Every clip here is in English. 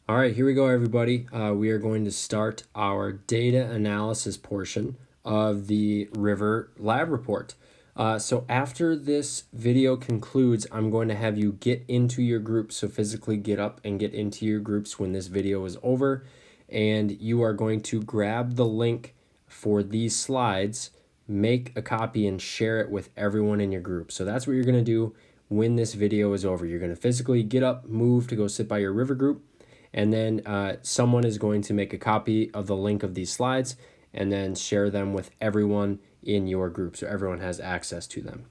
All right, here we go, everybody. We are going to start our data analysis portion of the River Lab Report. So after this video concludes, I'm going to have you get into your groups. So physically get up and get into your groups when this video is over. And you are going to grab the link for these slides, make a copy, and share it with everyone in your group. So that's what you're going to do when this video is over. You're going to physically get up, move to go sit by your River group. And then someone is going to make a copy of the link of these slides and then share them with everyone in your group so everyone has access to them.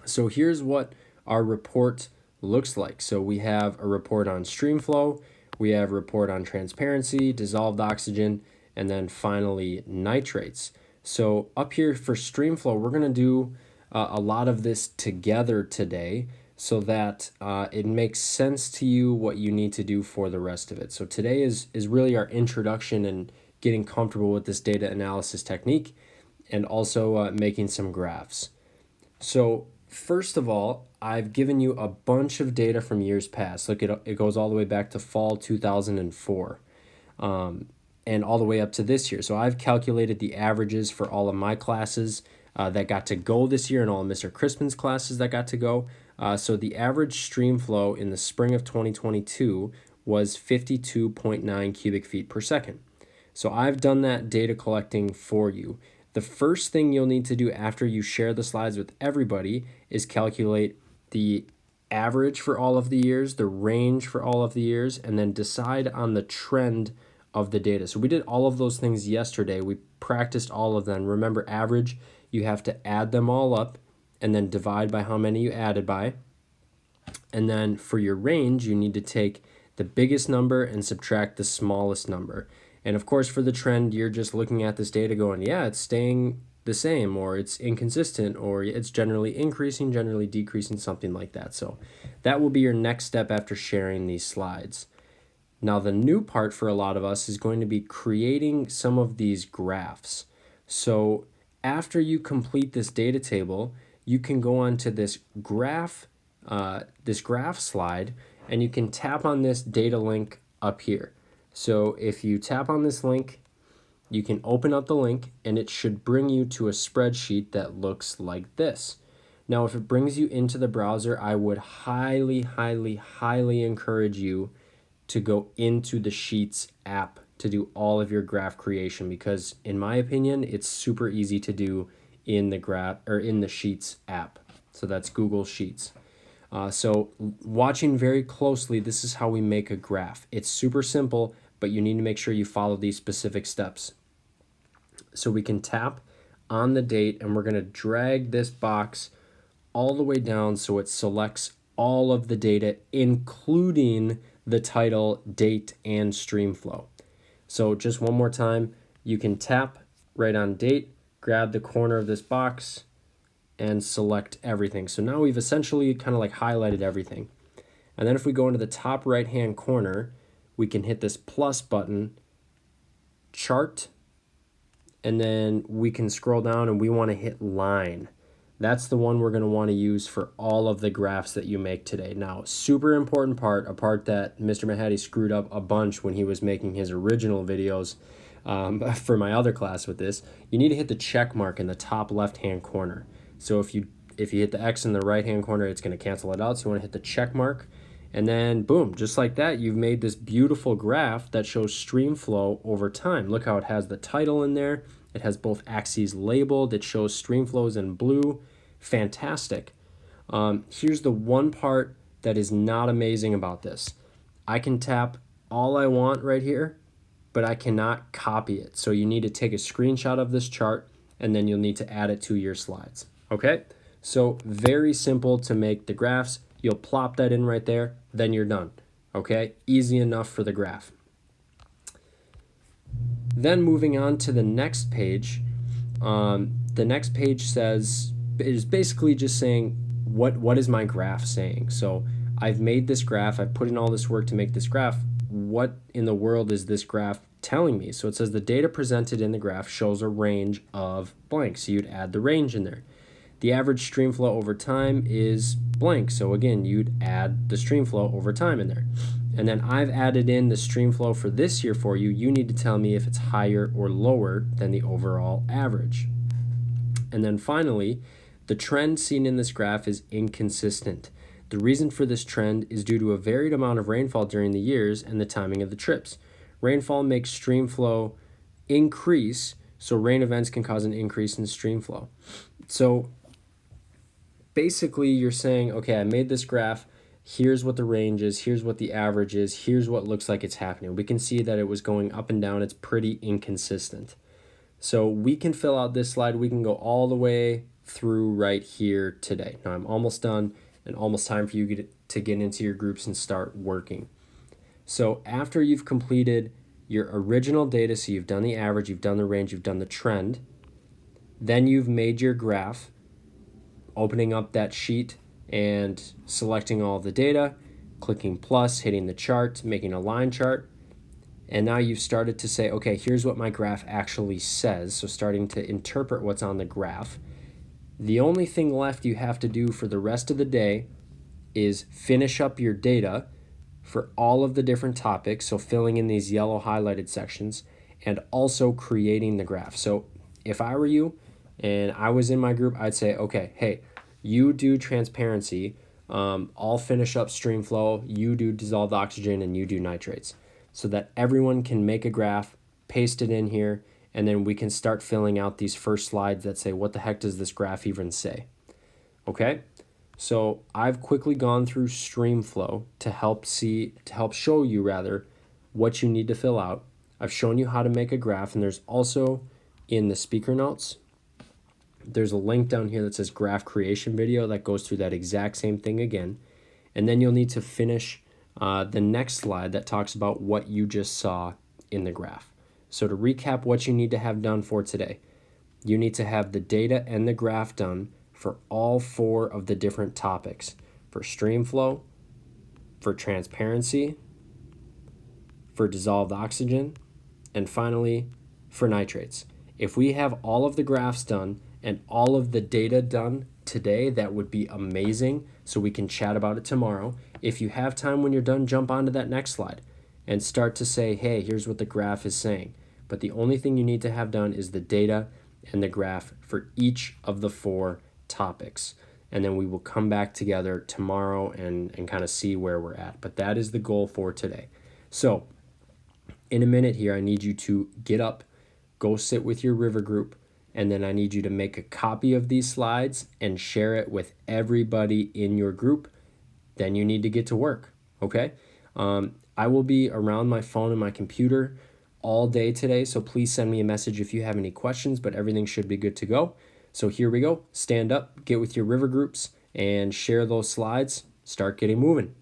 So here's what our report looks like. So we have a report on stream flow, we have a report on transparency, dissolved oxygen, and then finally nitrates. So up here for stream flow, we're going to do a lot of this together today, so that it makes sense to you what you need to do for the rest of it. So today is really our introduction and getting comfortable with this data analysis technique, and also making some graphs. So first of all, I've given you a bunch of data from years past. Look, it goes all the way back to fall 2004 and all the way up to this year. So I've calculated the averages for all of my classes that got to go this year and all of Mr. Crispin's classes that got to go. So the average stream flow in the spring of 2022 was 52.9 cubic feet per second. So I've done that data collecting for you. The first thing you'll need to do after you share the slides with everybody is calculate the average for all of the years, the range for all of the years, and then decide on the trend of the data. So we did all of those things yesterday. We practiced all of them. Remember, average, you have to add them all up and then divide by how many you added by. And then for your range, you need to take the biggest number and subtract the smallest number. And of course, for the trend, you're just looking at this data going, yeah, it's staying the same, or it's inconsistent, or it's generally increasing, generally decreasing, something like that. So that will be your next step after sharing these slides. Now, the new part for a lot of us is going to be creating some of these graphs. So after you complete this data table, you can go on to this graph slide, and you can tap on this data link up here. So if you tap on this link, you can open up the link, and it should bring you to a spreadsheet that looks like this. Now, if it brings you into the browser, I would highly, highly, highly encourage you to go into the Sheets app to do all of your graph creation, because in my opinion, it's super easy to do in the Sheets app. So that's Google Sheets. So watching very closely, this is how we make a graph. It's super simple, but you need to make sure you follow these specific steps. So we can tap on the date, and we're going to drag this box all the way down so it selects all of the data, including the title, date, and stream flow. So just one more time, you can tap right on date, grab the corner of this box, and select everything. So now we've essentially kind of like highlighted everything. And then if we go into the top right hand corner, we can hit this plus button, chart, and then we can scroll down and we want to hit line. That's the one we're going to want to use for all of the graphs that you make today. Now, super important part, a part that Mr. Mahadi screwed up a bunch when he was making his original videos for my other class with this, you need to hit the check mark in the top left-hand corner. So if you hit the X in the right-hand corner, it's going to cancel it out. So you want to hit the check mark, and then boom, just like that, you've made this beautiful graph that shows stream flow over time. Look how it has the title in there. It has both axes labeled. It shows stream flows in blue. Fantastic. Here's the one part that is not amazing about this. I can tap all I want right here, but I cannot copy it. So you need to take a screenshot of this chart, and then you'll need to add it to your slides. Okay? So very simple to make the graphs. You'll plop that in right there, then you're done. Okay? Easy enough for the graph. Then moving on to the next page, the next page is basically just saying what is my graph saying. So I've made this graph, I've put in all this work to make this graph. What in the world is this graph telling me? So it says the data presented in the graph shows a range of blank. So you'd add the range in there. The average stream flow over time is blank. So again, you'd add the stream flow over time in there. And then I've added in the stream flow for this year for you. You need to tell me if it's higher or lower than the overall average. And then finally, the trend seen in this graph is inconsistent. The reason for this trend is due to a varied amount of rainfall during the years and the timing of the trips. Rainfall makes stream flow increase, so rain events can cause an increase in stream flow. So basically you're saying, okay, I made this graph, here's what the range is, here's what the average is, here's what looks like it's happening. We can see that it was going up and down. It's pretty inconsistent. So we can fill out this slide. We can go all the way through right here today. Now I'm almost done and almost time for you to get into your groups and start working. So after you've completed your original data, so you've done the average, you've done the range, you've done the trend, then you've made your graph, opening up that sheet and selecting all the data, clicking plus, hitting the chart, making a line chart. And now you've started to say, okay, here's what my graph actually says. So starting to interpret what's on the graph. The only thing left you have to do for the rest of the day is finish up your data for all of the different topics. So filling in these yellow highlighted sections and also creating the graph. So if I were you and I was in my group, I'd say, okay, hey, you do transparency. I'll finish up stream flow. You do dissolved oxygen and you do nitrates, so that everyone can make a graph, paste it in here, and then we can start filling out these first slides that say, what the heck does this graph even say? Okay, so I've quickly gone through stream flow to help show you rather what you need to fill out. I've shown you how to make a graph, and there's also in the speaker notes, there's a link down here that says graph creation video that goes through that exact same thing again. And then you'll need to finish the next slide that talks about what you just saw in the graph. So to recap what you need to have done for today, you need to have the data and the graph done for all 4 of the different topics: for stream flow, for transparency, for dissolved oxygen, and finally for nitrates. If we have all of the graphs done and all of the data done today, that would be amazing, so we can chat about it tomorrow. If you have time when you're done, jump onto that next slide and start to say, hey, here's what the graph is saying. But the only thing you need to have done is the data and the graph for each of the 4 topics. And then we will come back together tomorrow and kind of see where we're at. But that is the goal for today. So in a minute here, I need you to get up, go sit with your river group, and then I need you to make a copy of these slides and share it with everybody in your group. Then you need to get to work, okay? I will be around my phone and my computer all day today, so please send me a message if you have any questions, but everything should be good to go. So here we go. Stand up, get with your river groups, and share those slides. Start getting moving.